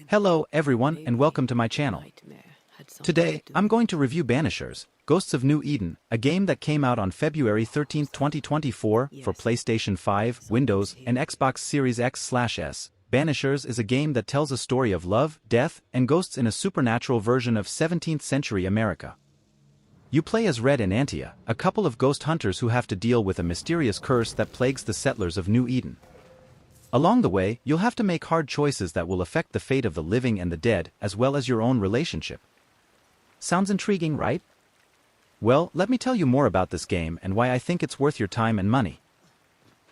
Hello everyone and welcome to my channel. Today, I'm going to review Banishers, Ghosts of New Eden, a game that came out on February 13, 2024 for PlayStation 5, Windows, and Xbox Series X/S. Banishers is a game that tells a story of love, death, and ghosts in a supernatural version of 17th century America. You play as Red and Antia, a couple of ghost hunters who have to deal with a mysterious curse that plagues the settlers of New Eden. Along the way, you'll have to make hard choices that will affect the fate of the living and the dead, as well as your own relationship. Sounds intriguing, right? Well, let me tell you more about this game and why I think it's worth your time and money.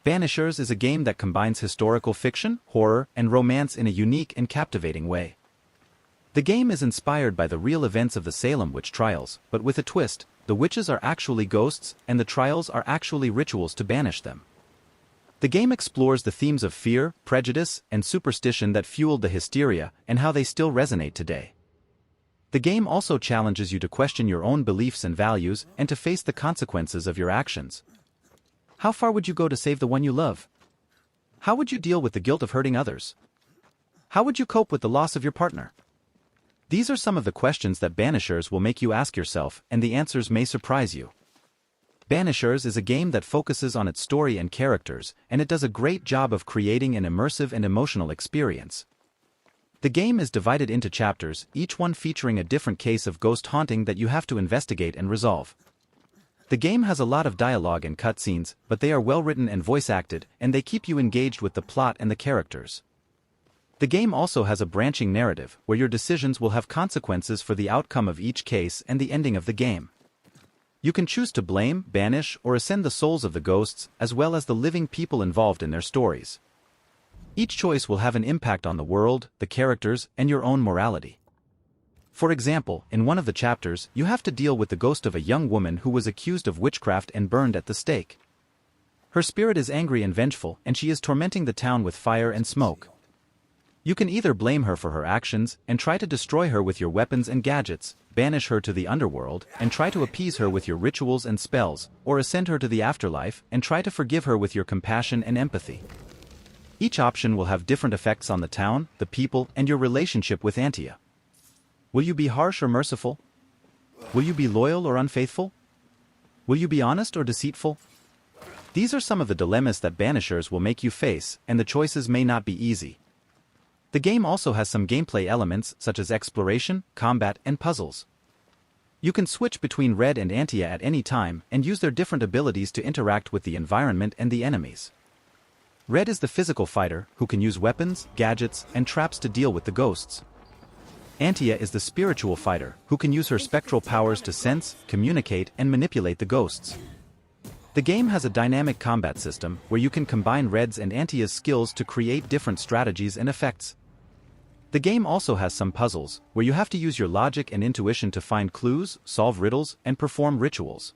Banishers is a game that combines historical fiction, horror, and romance in a unique and captivating way. The game is inspired by the real events of the Salem witch trials, but with a twist: the witches are actually ghosts, and the trials are actually rituals to banish them. The game explores the themes of fear, prejudice, and superstition that fueled the hysteria and how they still resonate today. The game also challenges you to question your own beliefs and values and to face the consequences of your actions. How far would you go to save the one you love? How would you deal with the guilt of hurting others? How would you cope with the loss of your partner? These are some of the questions that Banishers will make you ask yourself, and the answers may surprise you. Banishers is a game that focuses on its story and characters, and it does a great job of creating an immersive and emotional experience. The game is divided into chapters, each one featuring a different case of ghost haunting that you have to investigate and resolve. The game has a lot of dialogue and cutscenes, but they are well written and voice acted, and they keep you engaged with the plot and the characters. The game also has a branching narrative, where your decisions will have consequences for the outcome of each case and the ending of the game. You can choose to blame, banish, or ascend the souls of the ghosts, as well as the living people involved in their stories. Each choice will have an impact on the world, the characters, and your own morality. For example, in one of the chapters, you have to deal with the ghost of a young woman who was accused of witchcraft and burned at the stake. Her spirit is angry and vengeful, and she is tormenting the town with fire and smoke. You can either blame her for her actions and try to destroy her with your weapons and gadgets, banish her to the underworld and try to appease her with your rituals and spells, or ascend her to the afterlife and try to forgive her with your compassion and empathy. Each option will have different effects on the town, the people, and your relationship with Antia. Will you be harsh or merciful? Will you be loyal or unfaithful? Will you be honest or deceitful? These are some of the dilemmas that Banishers will make you face, and the choices may not be easy. The game also has some gameplay elements such as exploration, combat, and puzzles. You can switch between Red and Antia at any time and use their different abilities to interact with the environment and the enemies. Red is the physical fighter, who can use weapons, gadgets, and traps to deal with the ghosts. Antia is the spiritual fighter, who can use her spectral powers to sense, communicate, and manipulate the ghosts. The game has a dynamic combat system where you can combine Red's and Antia's skills to create different strategies and effects. The game also has some puzzles, where you have to use your logic and intuition to find clues, solve riddles, and perform rituals.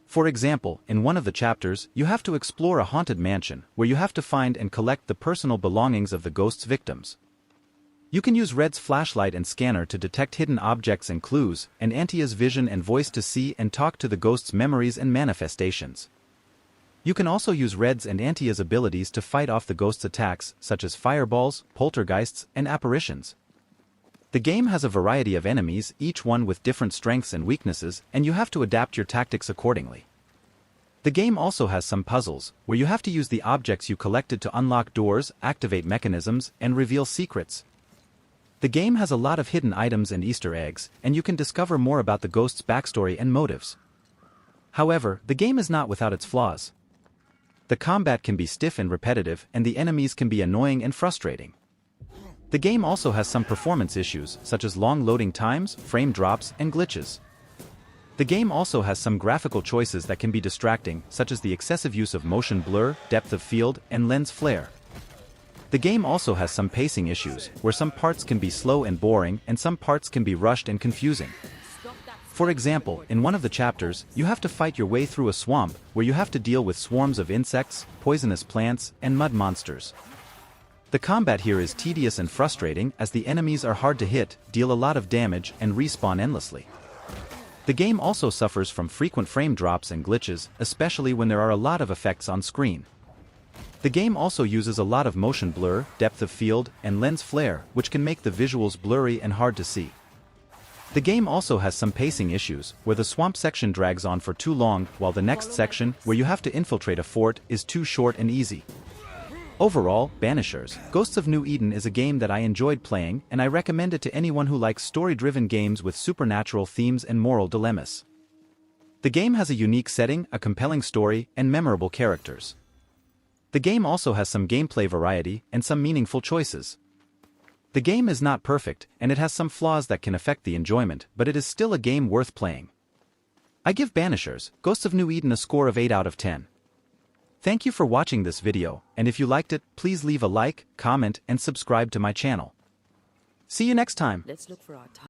For example, in one of the chapters, you have to explore a haunted mansion, where you have to find and collect the personal belongings of the ghost's victims. You can use Red's flashlight and scanner to detect hidden objects and clues, and Antia's vision and voice to see and talk to the ghost's memories and manifestations. You can also use Red's and Antia's abilities to fight off the ghost's attacks, such as fireballs, poltergeists, and apparitions. The game has a variety of enemies, each one with different strengths and weaknesses, and you have to adapt your tactics accordingly. The game also has some puzzles, where you have to use the objects you collected to unlock doors, activate mechanisms, and reveal secrets. The game has a lot of hidden items and Easter eggs, and you can discover more about the ghost's backstory and motives. However, the game is not without its flaws. The combat can be stiff and repetitive, and the enemies can be annoying and frustrating. The game also has some performance issues, such as long loading times, frame drops, and glitches. The game also has some graphical choices that can be distracting, such as the excessive use of motion blur, depth of field, and lens flare. The game also has some pacing issues, where some parts can be slow and boring, and some parts can be rushed and confusing. For example, in one of the chapters, you have to fight your way through a swamp, where you have to deal with swarms of insects, poisonous plants, and mud monsters. The combat here is tedious and frustrating, as the enemies are hard to hit, deal a lot of damage, and respawn endlessly. The game also suffers from frequent frame drops and glitches, especially when there are a lot of effects on screen. The game also uses a lot of motion blur, depth of field, and lens flare, which can make the visuals blurry and hard to see. The game also has some pacing issues, where the swamp section drags on for too long, while the next section, where you have to infiltrate a fort, is too short and easy. Overall, Banishers, Ghosts of New Eden is a game that I enjoyed playing, and I recommend it to anyone who likes story-driven games with supernatural themes and moral dilemmas. The game has a unique setting, a compelling story, and memorable characters. The game also has some gameplay variety and some meaningful choices. The game is not perfect, and it has some flaws that can affect the enjoyment, but it is still a game worth playing. I give Banishers, Ghosts of New Eden a score of 8 out of 10. Thank you for watching this video, and if you liked it, please leave a like, comment, and subscribe to my channel. See you next time!